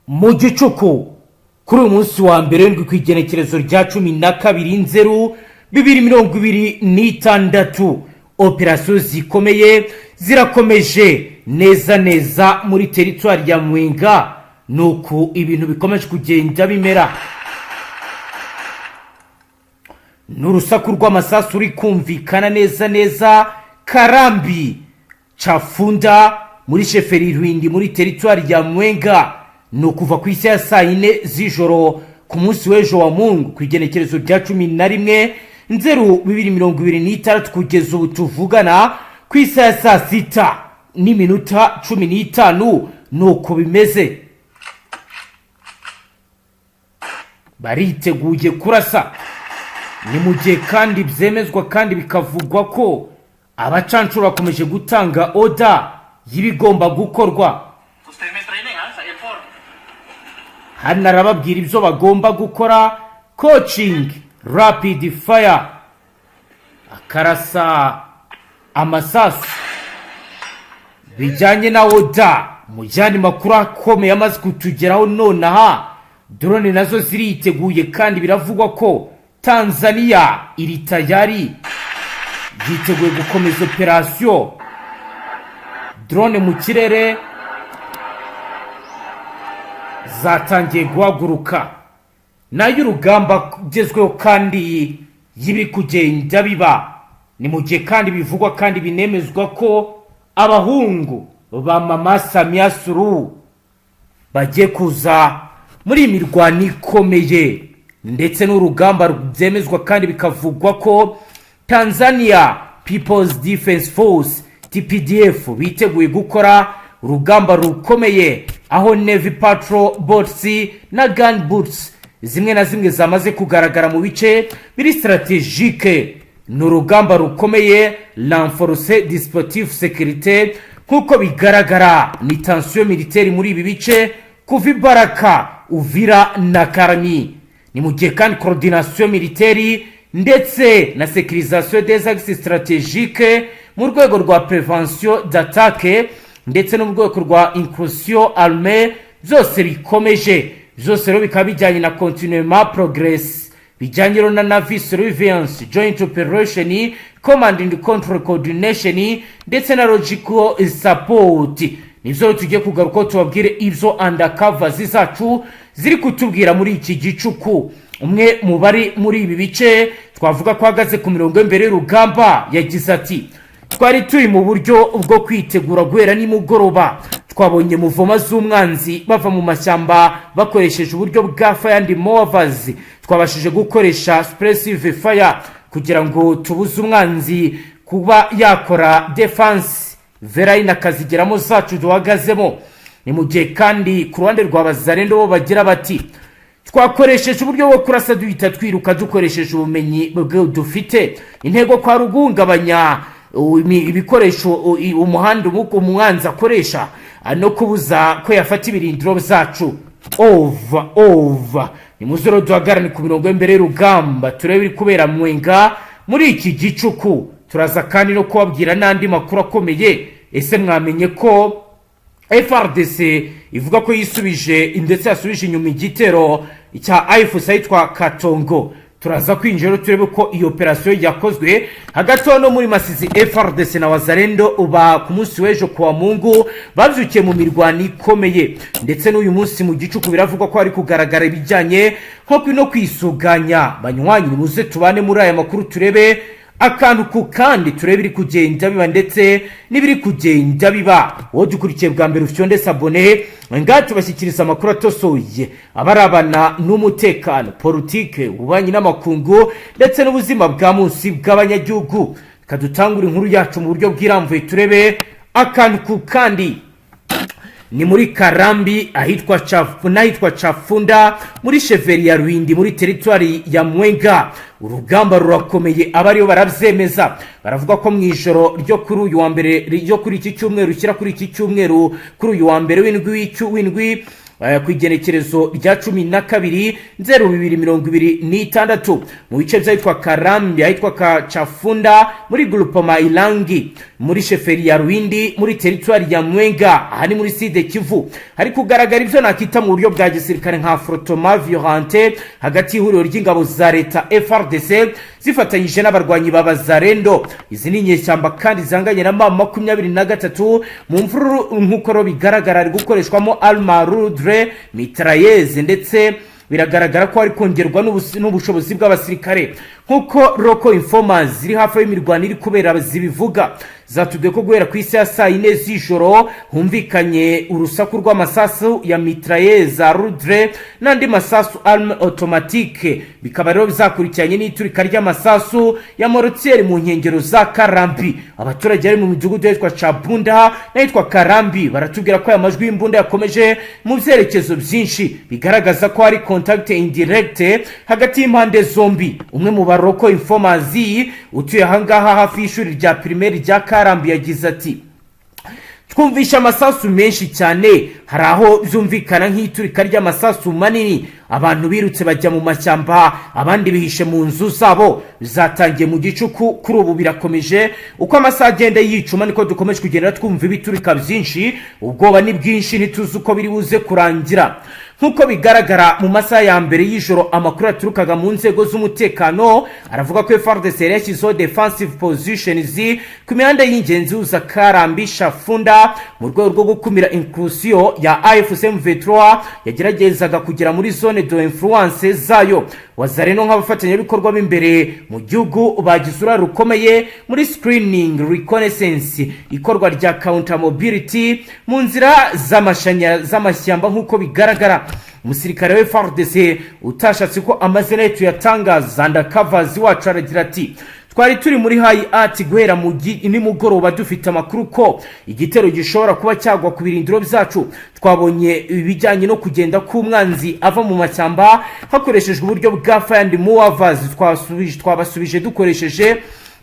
mu Gicuku kuri uyu munsi wa mbere ndwi kwigenekerezo rya 12/2026 operasiyo zikomeye zirakomeje neza muri teritwari ya Mwenga nuko ibintu bikomeje kugenda bimera. N'urusaku rw'amasasu uri kumvikana neza Karambi Chafunda muri sheferi Rwindi muri teritwari ya Mwenga no kuva ku isi ya saa 4 z'ijoro ku munsi w'ejo wa Mungu kwigenekerezo rya 11/2026 kugeza ubu tuvugana ku isi ya saa 6:15 nuko bimeze. Bariteguye kurasa ni mu gihe kandi byemezwa kandi bikavugwa ko abacancuro bakomeje gutanga oda y'ibigomba gukorwa. Hano arababwira ibyo bagomba gukora, coaching rapid fire, akarasa amasasu bijyanye na oda. Mujyani makuru akomeye amaze kutugeraho nonaha, drone nazo ziriteguye kandi biravugwa ko Tanzania iri tayari yiteguye gukomeza operasiyo. Drone mu kirere zatangiye guhaguruka, nayo urugamba ugezweho kandi y'ibiri kugenda biba. Ni mu gihe kandi bivugwa kandi binemezwa ko abahungu ba Mama Samia Suluhu bagiye kuza muri imirwano ikomeye, ndetse n'urugamba byemezwa kandi bikavugwa ko Tanzania People's Defense Force TPDF biteguye gukora urugamba rukomeye, aho Navy Patrol Boats na Gun Boats zimwe na zimwe zamaze kugaragara mu bice biri strategique. N'urugamba rukomeye renforcer dispositif sécurité kuko bigaragara ni tension militaire muri ibi bice kuva Baraka, Uvira na Karami. Ni mu gihe kandi coordination militaire ndetse na sécurisation des axes stratégiques mu rwego rwa prévention d'attaque ndetse no mu rwego rwa incursion armée byose bikomeje. Byose rero bikaba bijyanye na continuellement progress bijyanye na Navy surveillance joint operation command and control coordination ndetse na logical support. Nivyo tugiye kugaruka tubabwire ibyo undercover zizacu ziri kutubwira muri iki Gicuku. Umwe mu bari muri ibi bice twavuga ko ahagaze ku mirongo imbere y'urugamba yagize ati, twari turi mu buryo bwo kwitegura guhera nimugoroba, twabonye muvoma z'umwanzi bava mu mashyamba bakoresheje uburyo bwa fire and movers. Twabashije gukoresha suppressive fire kugira ngo tubuze umwanzi kuba yakora defense vera inakazigeramo zacu duhagazemo. Ni mu gihe kandi ku ruhande rw'abazarendo bo bagira bati, twakoresheje uburyo bwo kurasa duhita twiruka dukoresheje ubumenyi bwo dufite, intego kwa rugungabanya ibikoresho umuhanda umwanzi akoresha no kubuza ko yafata ibirindiro zacu. Over ni muzoro duhagarane ku mirongo imbere y'urugamba turebe biri kubera Mwenga muri iki Gicuku. Turaza kandi no kubabwira n'andi makuru akomeye. Ese mwamenye ko Frdc ivuga ko yisubije ndetse yasubije inyuma igitero cya AVIS yitwa Katongo. Turaza kwinjira turebe ko iyo operasiyo yakozwe hagati no muri Masizi. Frdc na wazarendo uba ku munsi w'ejo kwa Mungu bavyukiye mu mirwano ikomeye, ndetse n'uyu munsi mu Gicuku biravugwa ko ari kugaragara ibijyanye nko no kwisuganya. Banywanyi muze tubane muri aya makuru turebe akantu ku kandi turebe biri kugenda biba ndetse n'ibiri kugenda biba. Wowe dukurikiye bwa mbere ufyonde sabone ngati bashyikiriza amakuru atosoye abarabana n'umutekano, politique, ububanyi n'amakungu ndetse n'ubuzima bwa munsi bw'abanyagihugu. Kadutangura inkuru yacu mu buryo bw'iramvuye turebe akantu ku kandi. Ni muri Karambi ahitwa Chafunda muri sheferi ya Rwindi muri teritwari ya Mwenga. Urugamba rurakomeye, abariyo barabyemeza. Baravuga ko mu ijoro ryo kuri uyu wa mbere ryo kuri iki cyumweru kuri iki cyumweru kuri uyu wa mbere w'indwi ku igenekerezo rya 12/02/2026 mu bice by'ahitwa Karambi, ahitwa Kachafunda muri groupement Ilangi, muri sheferi ya Rwindi, muri territoire ya Mwenga, aha ni muri Sud Kivu. Hari kugaragara ivyo nakita mu buryo bwa gisirikare nka frottement violente hagati y'ihuriro ry'ingabo za leta Frdc zifatanyije n'abarwanyi b'abazarendo. Izi ni inyeshyamba kandi zanganye na M23 mu mvururu nk'uko bigaragara ari gukoreshwamo almarudre mitrailleuses, ndetse biragaragara ko ari kongerwa n'ubushobozi bw'abasirikare nkuko Roko Informers ziri hafi y'imirwano iri kubera zibivuga. Zatubwiye ko guhera ku isi ya saa 4 z'ijoro humvikanye urusaku rw'amasasu ya mitrailleuses rudre n'andi masasu arme automatique, bikaba rero bizakurikiranye n'iturika ry'amasasu ya mortier mu nkengero za Karambi. Abaturage bari mu midugudu yitwa Chabunda n'ayitwa Karambi baratubwira ko aya majwi y'imbunda yakomeje mu byerekezo byinshi, bigaragaza ko hari contact indirect hagati y'impande zombi. Umwe mu Roko Informers utuye ahangaha hafi y'ishuri rya primaire rya Karambi yagize ati, twumvisha amasasu menshi cyane, hari aho byumvikana nk'iturika ry'amasasu manini, abantu birutse bajya mu mashyamba, abandi bihishe mu nzu zabo. Bizatangiye mu Gicuku, kuri ubu birakomeje. Uko amasaha agenda yicuma niko dukomeje kugenda twumva ibiturika byinshi, ubwoba ni bwinshi, ntituzi uko biri buze kurangira. Nkuko bigaragara mu masaha ya mbere y'ijoro, amakuru aturukaga mu nzego z'umutekano aravuga ko Fardc yashyizeho defensive positions ku mihanda y'ingenzi uza Karambi Shafunda mu rwego rwo gukumira incursion ya AFC M23 yageragezaga kugera muri zone de influence zayo. Wazareno nk'abafatanyabikorwa b'imbere mu gihugu bagisura rukomeye muri screening reconnaissance, ikorwa rya counter mobility mu nzira z'amashyamba nkuko bigaragara. Umusirikare we Fardc utashatse ko amazina yetu yatangaza undercovers wacu aragira ati, twari turi muri high art guhera mu nimugoroba dufite amakuru ko igitero gishobora kuba cyagwa ku birindiro byacu. Twabonye ibijyanye no kugenda k'umwanzi ava mu mashyamba hakoreshejwe uburyo bwa fire and movers, twabasubije dukoresheje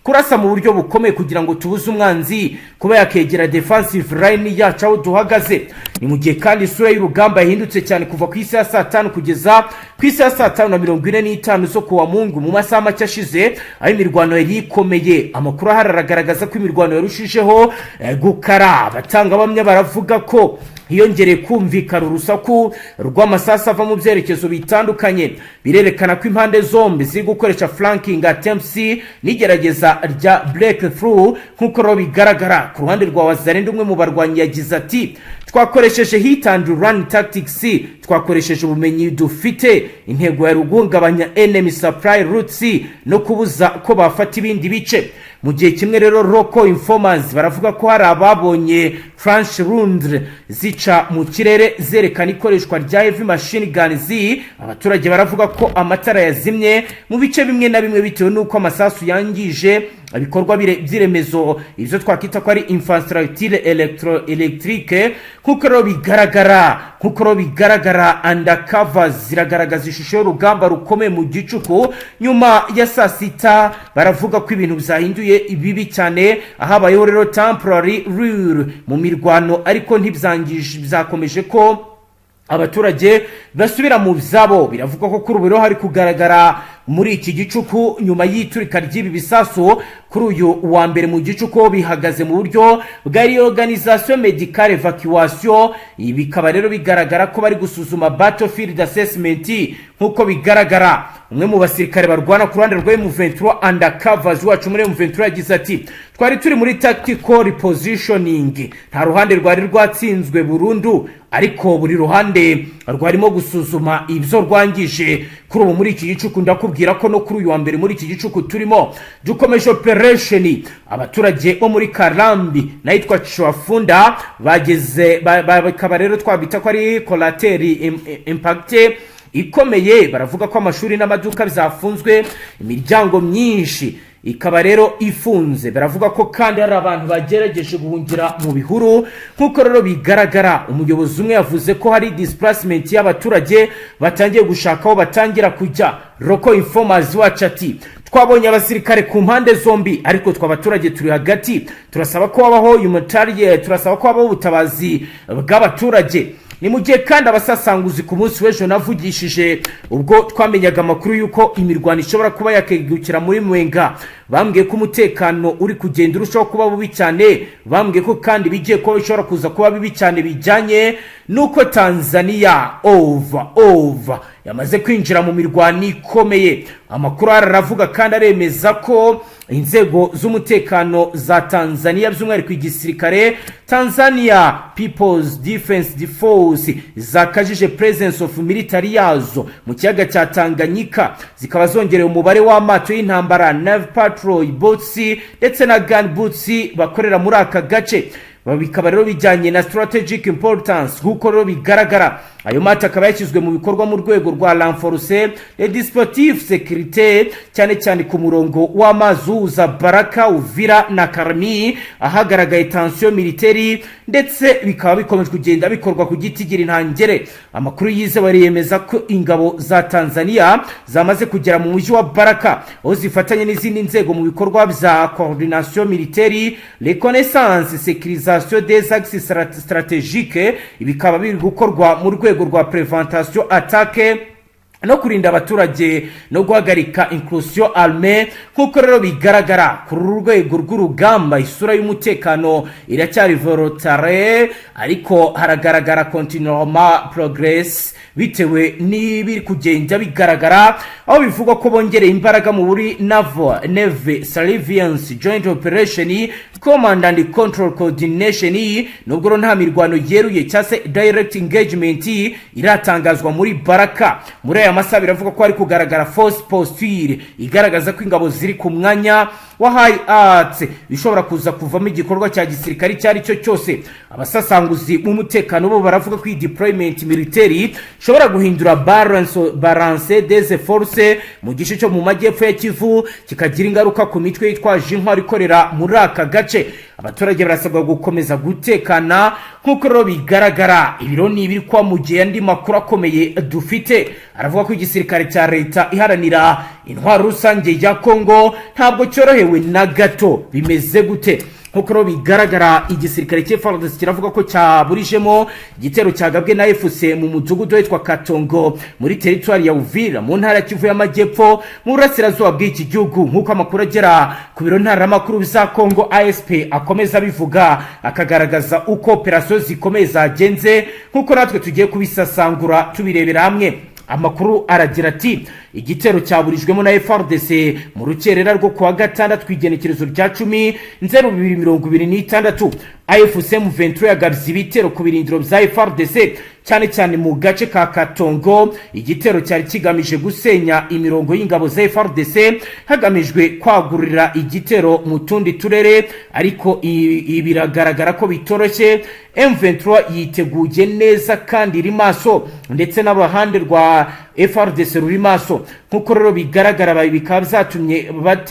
kurasa mu buryo bukomeye kugira ngo tubuze umwanzi kuba yakegera defensive line yacu aho duhagaze. Ni mu gihe kandi isura y'urugamba yahindutse cyane kuva ku isi ya saa 5 kugeza ku isi ya saa 5:45 zo kuwa Mungu. Mu masaha make ashize aho imirwano yari ikomeye, amakuru haragaragaza ko imirwano yarushijeho gukara. Batanga bamwe baravuga ko hiyongereye kumvikana urusaku rw'amasasu ava mu byerekezo bitandukanye. Birerekana ko impande zombi ziri gukoresha flanking attempts n'igerageza rya breakthrough nkuko bigaragara. Ku ruhande rwa Wazarendo, umwe mu barwanyi yagize ati, twakoresheje hit and run tactics, twakoresheje ubumenyi dufite, intego ya rugungabanya enemy supply routes no kubuza ko bafata ibindi bice. Mu gihe kimwe rero Roko Informers baravuga ko hari ababonye French Rundre zica mu kirere zerekana ikoreshwa rya heavy machine guns. Abaturage baravuga ko amatara yazimye mu bice bimwe na bimwe bitewe n'uko amasasu yangije ibikorwa by'iremezo, ivyo twakita ko ari infrastructure electrique. Nkuko bigaragara undercovers ziragaragaza ishusho y'urugamba rukomeye mu Gicuku nyuma ya saa 6. Baravuga ko ibintu byahinduye ibibi cyane, ahabayeho rero temporary rule mu mirwano, ariko ntibyangije byakomeje ko abaturage basubira mu byabo. Biravuga ko kuri ubu hari kugaragara muri iki Gicuku nyuma y'iturika ry'ibi bisasu kuri uyu wa mbere mu Gicuku bihagaze mu buryo bwa organisation médicale evacuation. Bikaba rero bigaragara ko bari gusuzuma battlefield assessment nkuko bigaragara. Umwe mu basirikare barwana ku ruhande rwa M23 undercovers wacu muri M23 yagize ati, twari turi muri tactical repositioning, nta ruhande rwari rwatsinzwe burundu, ariko buri ruhande rwarimo gusuzuma ibyo rwangije. Kuri ubu muri iki Gicuku ndakubwira ko no kuri uyu wa mbere muri iki Gicuku turimo dukomeje operation. Abaturage bo muri Karambi nayitwa Chwafunda bageze bakaba rero twabita ko ari collateral impact ikomeye. Baravuga ko amashuri n'amaduka bizafunzwe, imiryango myinshi ikaba rero ifunze. Baravuga ko kandi hari abantu bagerageje guhungira mu bihuru nkuko rero bigaragara. Umuyobozi umwe yavuze ko hari displacement y'abaturage batangiye gushaka aho batangira kujya. Roko Informers wacu ati, twabonye abasirikare ku mpande zombi, ariko twabaturage turi hagati. Turasaba ko habaho humanitarian, turasaba ko habaho ubutabazi bw'abaturage. ni mu gihe kandi abasasanguzi ku munsi w'ejo navugishije ubwo twamenyaga amakuru yuko imirwano ishobora kuba yakegukira muri Mwenga bambwiye ko umutekano uri kugenda urushaho kuba bubi cyane bambwiye ko kandi bigiye ko bishobora kuza kuba bibi cyane bijyanye nuko Tanzania over yamaze kwinjira mu mirwano ikomeye. Amakuru aravuga kandi aremeza ko inzego z'umutekano za Tanzania by'umwihariko igisirikare Tanzania People's Defense Force zakajije presence of military yazo mu kiyaga cya Tanganyika, zikaba zongerewe umubare w'amato y'intambara, navy patrol boats ndetse na gun boats bakorera muri aka gace. Bikaba rero bijyanye na strategic importance kuko rero bigaragara ayo mata akaba yashyizwe mu bikorwa mu rwego rwa renforcer et dispositif sécurité cyane cyane ku murongo w'amazi uza Baraka, Uvira na Karmi ahagaragaye tension militaire, ndetse bikaba bikomeje kugenda bikorwa ku gitigira intangere. Amakuru yize bariyemeza ko ingabo za Tanzania zamaze kugera mu mujyi wa Baraka aho zifatanye n'izindi nzego mu bikorwa bya coordination militaire, reconnaissance, sécurisation des axes stratégiques. Ibikaba biri gukorwa mu rwego rwa prévention attaque no kurinda abaturage no guhagarika inclusion armée. Nkuko rero bigaragara ku rwego rw'urugamba isura y'umutekano iracyari volatile, ariko haragaragara continuellement progress bitewe n'ibiri kugenda bigaragara aho bivugwa ko bongereye imbaraga mu buri Navy Surveillance Joint Operation Command and Control Coordination, nubwo nta mirwano yeruye cyase direct engagement iratangazwa muri Baraka. Muri aya masaha biravuga ko ari kugaragara force posture igaragaza ko ingabo ziri ku mwanya wa high arts bishobora kuza kuvamo igikorwa cya gisirikari cyari cyo cyose. Abasasanguzi mu mutekano bo baravuga ko deployment military shobora guhindura balance des forces mu gice cyo mu majyepfo ya Kivu, kikagira ingaruka ku mitwe yitwaje intwari ikorera muri aka gace. Abaturage barasabwa gukomeza gutekana nkuko rero bigaragara. Ibiro ni ibiri kwa mugiye andi makuru akomeye dufite. Aravuga ko igisirikare cya leta iharanira intwaro rusange ya Kongo ntabwo cyorohewe na gato. Bimeze gute? Nkuko rero bigaragara igisirikare cya Fardc kiravuga ko cyaburijemo igitero cyagabwe na FC mu mudugudu witwa Katongo muri territoire ya Uvira mu ntara ya Kivu y'Amajyepfo mu burasirazuba bw'iki gihugu. Nkuko amakuru agera ku biro ntaramakuru biza Kongo ASP akomeza bivuga, akagaragaza uko operation zikomeye zagenze nkuko natwe tugiye kubisasangura tubirebera hamwe. Amakuru aragira ati igitero cyaburijwemo na Fardc mu rukerera rwo kuwa gatandatu kwigenekerezo rya 10/2026. AFC M23 yagabye ibitero ku birindiro bya Fardc cyane cyane mu gace ka Katongo. Igitero cyari kigamije gusenya imirongo y'ingabo za Fardc hagamijwe kwagurira igitero mu tundi turere, ariko biragaragara ko bitoroshye. M23 yiteguye neza kandi iri maso, ndetse n'abahande rwa Fardc ruri maso. Nkuko rero bigaragara bikaba byatumye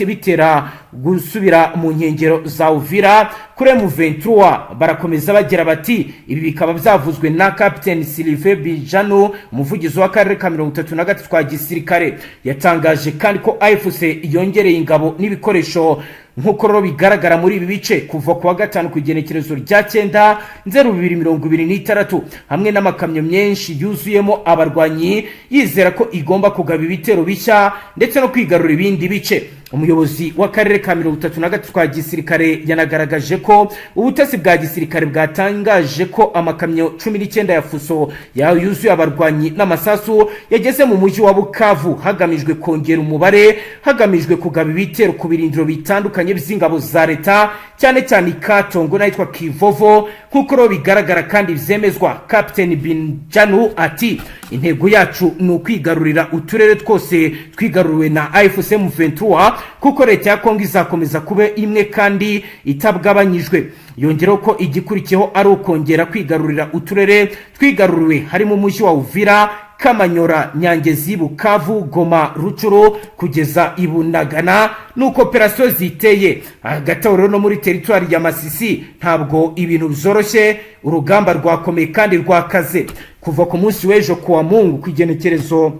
bitera gusubira mu nkengero za Uvira. Kuri M23 barakomeza bagira bati ibi bikaba byavuzwe na Captain Sylvain Bijano, umuvugizi w'akarere ka 33 twa gisirikare. Yatangaje kandi ko AFC yongereye ingabo n'ibikoresho nkuko rero bigaragara muri ibi bice kuva kuwa gatanu kugenekerezo rya 9/2026 hamwe n'amakamyo menshi yuzuyemo abarwanyi, yizera ko igomba kugaba ibitero bishya ndetse no kwigarura ibindi bice. Umuyobozi w'akarere ka 33 twa gisirikare yanagaragaje ko ubutasi bwa gisirikare bwatangaje ko amakamyo 19 ya fuso yuzuye abarwanyi n'amasasu yageze mu mujyi wa Bukavu hagamijwe kongera umubare, hagamijwe kugaba ibitero ku birindiro bitandukanye by'ingabo za leta cyane cyane Katongo n'ayitwa Kivovo. Nkuko rero bigaragara kandi byemezwa, Captain Bijano ati intego yacu ni ukwigarurira uturere twose twigaruriwe na AFC M23 kuko leta ya Kongo izakomeza kube imwe kandi itabwabanyijwe. Yongeraho ko igikurikiyeho ari ukongera kwigarurira uturere twigaruriwe harimo umujyi wa Uvira, Kamanyora, Nyangezi, Bukavu, Goma, Rucuro kugeza Ibunagana. Nuko operation ziteye agatoro no muri territoire ya Masisi ntabwo ibintu byoroshye. Urugamba rwakomeye kandi rwakaze kuva ku munsi w'ejo kuwa Mungu kwigenekerezo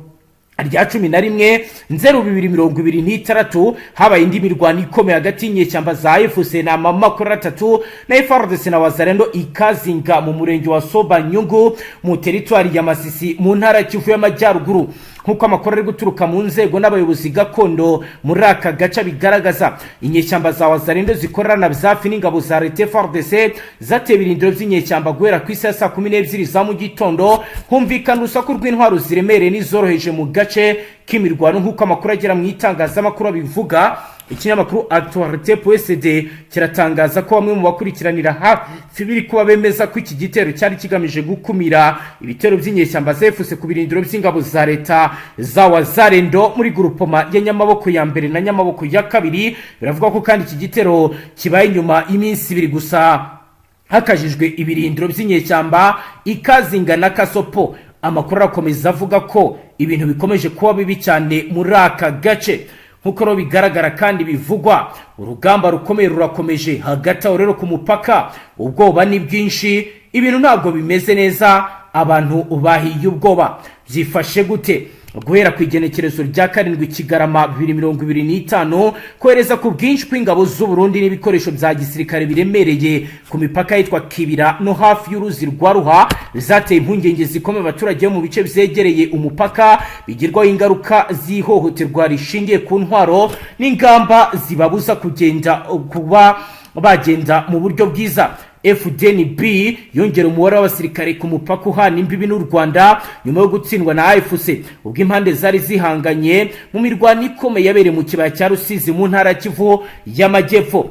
rya 11/02/2026 habaye indi mirwano ikomeye hagati y'inyeshyamba za AFC na mamakuru 3 na Fardc na Wazalendo ikazinga mu murenge wa Soba Nyungu mu teritwari ya Masisi mu ntara Kivu y'Amajyaruguru nkuko amakuru ari guturuka mu nzego n'abayobozi gakondo muri aka gace bigaragaza. Inyeshyamba za Wazalendo zikorana byafi n'ingabo za leta Fardc zateye ibirindiro by'inyeshyamba guhera ku isa ya 12 za mu gitondo, humvikana urusaku rw'intwaro ziremereye n'izoroheje mu gace k'imirwano nkuko amakuru agera mu itangazamakuru bivuga. Ikinyamakuru ACTU kiratangaza ko bamwe mu bakurikiranira hafi biri kuba bemeza ko iki gitero cyari kigamije gukumira ibitero by'inyeshyamba za AFC ku birindiro by'ingabo za leta za Wazalendo muri grupoma ya Nyamaboko ya mbere na Nyamaboko ya kabiri. Biravuga ko kandi iki gitero kibaye nyuma iminsi ibiri gusa hakajijwe ibirindiro by'inyeshyamba ikazinga na Kasopo. Amakuru akomeza avuga ko ibintu bikomeje kuba bibi cyane muri aka gace nkuko bigaragara kandi bivugwa. Urugamba rukomeye rurakomeje hagati aho rero ku mupaka, ubwoba ni bwinshi, ibintu ntabwo bimeze neza, abantu bahiye ubwoba. Byifashe gute? Guhera ku igenekerezo rya 7 Kigarama 2025 kohereza ku bwinshi kw'ingabo z'u Burundi n'ibikoresho bya gisirikare biremereye ku mipaka yitwa Kibira no hafi y'uruzi rwa Ruha bizateye impungenge zikomeye abaturage mu bice byegereye umupaka, bigirwaho ingaruka zihohoterwa rishingiye ku ntwaro n'ingamba zibabuza kugenda kuba bagenda mu buryo bwiza. Fdnb yongera umubare w'abasirikare ku mupaka uhana imbibi n'u Rwanda nyuma yo gutsindwa na AFC ubwo impande zari zihanganye mu mirwano ikomeye yabereye mu kibaya cya Rusizi mu ntara Kivu y'Amajyepfo.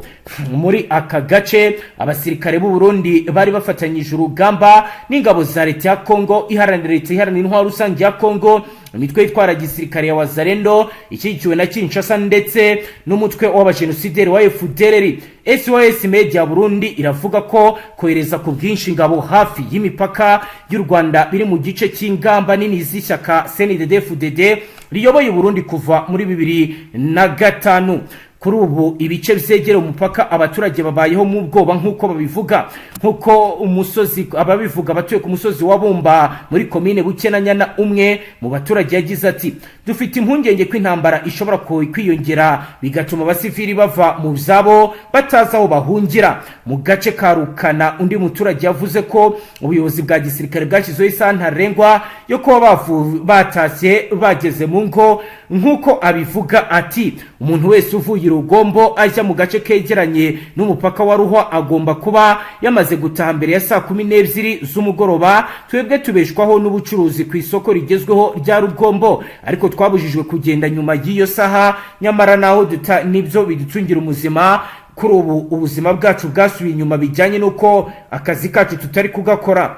Muri aka gace abasirikare b'u Burundi bari bafatanyije urugamba n'ingabo za leta ya Kongo iharanira intwaro rusange ya Kongo, imitwe itwara gisirikare ya Wazalendo ishyigikiwe na Kinshasa ndetse n'umutwe w'abajenosideri wa FDLR. SOS Media Burundi iravuga ko kohereza ku bwinshi ingabo hafi y'imipaka y'u Rwanda biri mu gice cy'ingamba nini z'ishyaka CNDD-FDD riyoboye Burundi kuva muri 2005. Kuri ubu ibice byegera umupaka abaturage babayeho mu bwoba nkuko babivuga, nkuko umusozi ababivuga batuye ku musozi wa Bumba muri komine Bukenanyana umwe mu baturage yagize ati dufite impungenge ko intambara ishobora kwiyongera bigatuma abasivili bava mu byabo bataza aho bahungira. Mu gace ka Rukana undi muturage yavuze ko ubuyobozi bwa gisirikare bwashyizeho isaha ntarengwa yo kuba batashye bageze mu ngo, nkuko abivuga ati umuntu wese uvuye Rugombo ajya mu gace kegeranye n'umupaka wa Ruhwa agomba kuba yamaze gutaha mbere ya 12 z'umugoroba. Twebwe tubeshwaho n'ubucuruzi ku isoko rigezweho rya Rugombo, ariko twabujijwe kugenda nyuma y'iyo saha, nyamara naho nibyo bidutungira umuzima. Kuri ubu ubuzima bwacu bwasubiye inyuma bijyanye nuko akazi kacu tutari kugakora.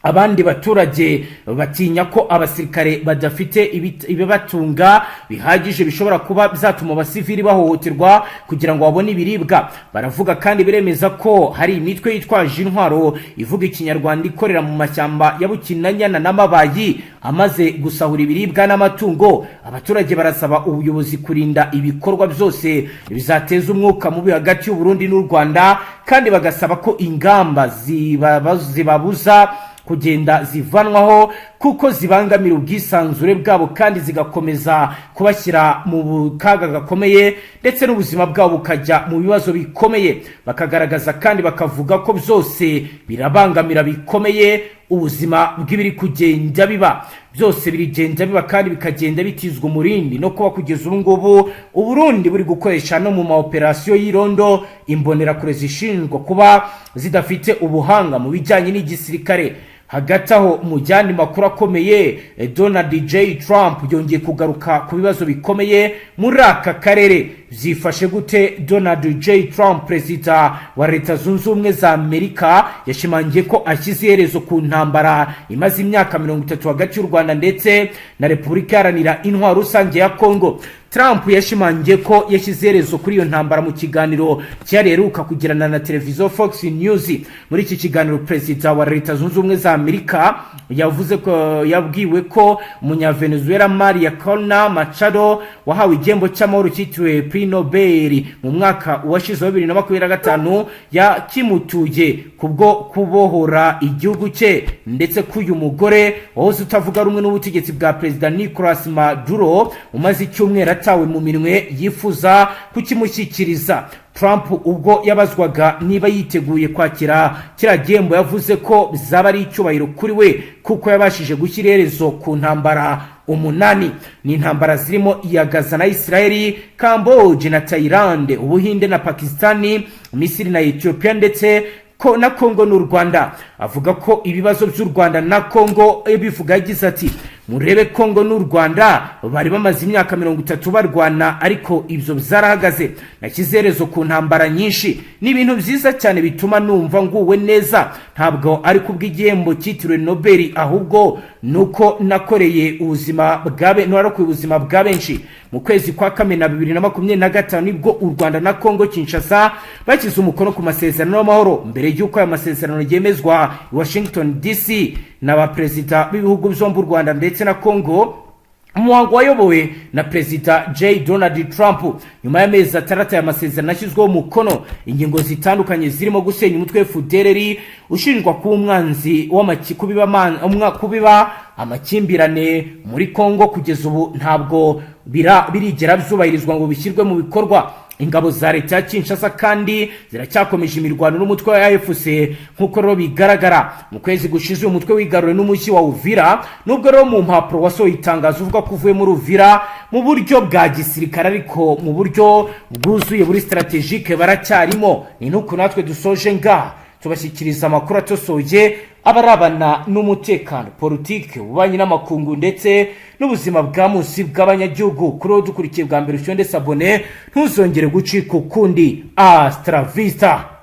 Abandi baturage batinya ko abasirikare badafite ibibatunga bihagije bishobora kuba bizatuma abasivili bahohoterwa kugira ngo babone ibiribwa. Baravuga kandi biremeza ko hari imitwe yitwaje intwaro ivuga ikinyarwanda ikorera mu mashyamba ya Bukinanyana n'Amabayi amaze gusahura ibiribwa n'amatungo. Abaturage barasaba ubuyobozi kurinda ibikorwa byose bizateza umwuka mubi hagati y'u Burundi n'u Rwanda, kandi bagasaba ko ingamba zibabuza kugenda zivanwaho kuko zibangamira ubwisanzure bwabo kandi zigakomeza kubashyira mu kaga gakomeye ndetse n'ubuzima bwabo bukajya mu bibazo bikomeye. Bakagaragaza kandi bakavuga ko byose birabangamira bikomeye ubuzima bw'ibiri kugenda biba, byose birigenda biba kandi bikagenda bitizwa umurindi no kuba kugeza ubu ngubu u Burundi buri gukoresha no mu maoperasiyo y'irondo imbonerakure zishinjwa kuba zidafite ubuhanga mu bijyanye n'igisirikare. Hagati aho mu yandi makuru akomeye, Donald J. Trump yongeye kugaruka ku bibazo bikomeye muri aka karere. Byifashe gute? Donald J. Trump, perezida wa Leta Zunze Ubumwe za Amerika, yashimangiye ko ashyize iherezo ku ntambara imaze imyaka 30 hagati y'u Rwanda ndetse na Repubulika Iharanira Intwaro Rusange ya Kongo. Trump yashimangiye ko yashyize iherezo kuri iyo ntambara mu kiganiro cyareruka kugirana na televiziyo Fox News. Muri iki kiganiro perezida wa Leta Zunze Ubumwe za Amerika yavuze ko yabwiwe ko umunyavenezuela Maria Corina Machado wahawe igihembo cy'amahoro cyitiriwe Prix Nobel mu mwaka washize wa 2025 yakimutuye kubwo kubohora igihugu cye, ndetse ko uyu mugore wahoze utavuga rumwe n'ubutegetsi bwa perezida Nicolas Maduro umaze icyumweru atawe mu minwe yifuza kukimushyikiriza. Trump ubwo yabazwaga niba yiteguye kwakira kira gihembo yavuze ko bizaba ari icyubahiro kuri we kuko yabashije gushyira iherezo ku ntambara 8. Ni intambara zirimo iya Gaza na Israeli, Cambodia na Thailand, Ubuhinde na Pakistani, Misiri na Ethiopia ndetse ko na Kongo n'u Rwanda. Avuga ko ibibazo by'u Rwanda na Kongo bivuga yagize ati murebe Kongo n'u Rwanda bari bamaze imyaka 30 barwana ariko ibyo bizarahagaze, nakizerezo ku ntambara nyinshi. Ni ibintu byiza cyane bituma numva nguwe neza, ntabwo ari kubw'igihembo cyitiriwe Nobel ahubwo nuko nakoreye ubuzima bwabe narakuye ubuzima bwa benshi. Mu kwezi kwa Kamena 2025 nibwo u Rwanda na Kongo Kinshasa bakize umukono ku masezerano y'amahoro mbere y'uko aya masezerano yemezwa i Washington DC n'abaperezida b'ibihugu byombi u Rwanda ndetse na Kongo. Umuhango wayobowe na Perezida Donald Trump nyuma y'amezi 6 y'amasezerano ashyizweho umukono. Ingingo zitandukanye zirimo gusenya umutwe Fdnb ushinjwa kuba umwanzi kubiba amakimbirane muri Kongo, kugeza ubu ntabwo birigera byubahirizwa ngo bishyirwe mu bikorwa. Ingabo za leta ya Kinshasa kandi ziracyakomeje imirwano n'umutwe wa AFC nkuko rero bigaragara. Mu kwezi gushize umutwe wigarure n'umushyi wa Uvira, nubwo rero mu mpapuro wasohoye itangazo uvuga ko uvuye muri Uvira mu buryo bwa gisirikare ariko mu buryo bwuzuye buri strategique baracyarimo. Ni nuko natwe dusoje nga tubashyikiriza amakuru atosoye abarabana n'umutekano, politique, ububanyi n'amakungu ndetse n'ubuzima bwa munsi bw'abanyagihugu. Kuri dukurikiye bwa mbere cyonde sabone ntuzongere gucika ukundi. Astra Vista.